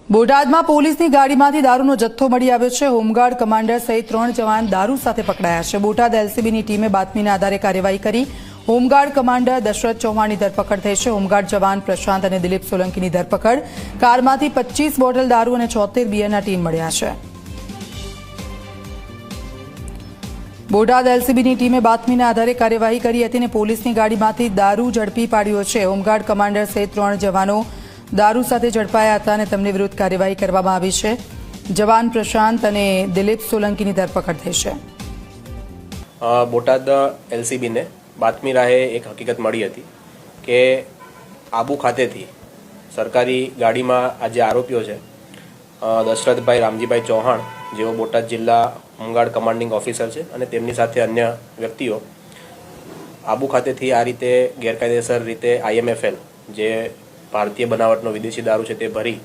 બોટાદમાં પોલીસની ગાડીમાંથી દારૂનો જથ્થો મળી આવ્યો છે। હોમગાર્ડ કમાન્ડર સહિત 3 જવાન દારૂ સાથે પકડાયા છે। બોટાદ એલસીબીની ટીમે બાતમીના આધારે કાર્યવાહી કરી હોમગાર્ડ કમાન્ડર દશરથ ચૌહાણની ધરપકડ થઈ છે। હોમગાર્ડ જવાન પ્રશાંત અને દિલીપ સોલંકીની ધરપકડ। કારમાંથી 25 બોટલ દારૂ અને 76 બિયરના ટીન મળ્યા છે। બોટાદ એલસીબીની ટીમે બાતમીના આધારે કાર્યવાહી કરી હતી અને પોલીસની ગાડીમાંથી દારૂ ઝડપી પાડ્યો છે। હોમગાર્ડ કમાન્ડર સહિત 3 જવાનો દારૂ સાથે ઝડપાયા હતા અને તેમની વિરુદ્ધ કાર્યવાહી કરવામાં આવી છે। જવાન પ્રશાંત અને દિલીપ સોલંકીની ધરપકડ થઈ છે। બોટાદ એલસીબીને બાતમી રાહે એક હકીકત મળી હતી કે આબુ ખાતેથી સરકારી ગાડીમાં આ જે આરોપીઓ છે દશરથભાઈ રામજીભાઈ ચૌહાણ, જેઓ બોટાદ જિલ્લા હોમગાર્ડ કમાન્ડિંગ ઓફિસર છે, અને તેમની સાથે અન્ય વ્યક્તિઓ આબુ ખાતેથી આ રીતે ગેરકાયદેસર રીતે IMFL જે ભારતીય બનાવટનો વિદેશી દારૂ છે તે ભરી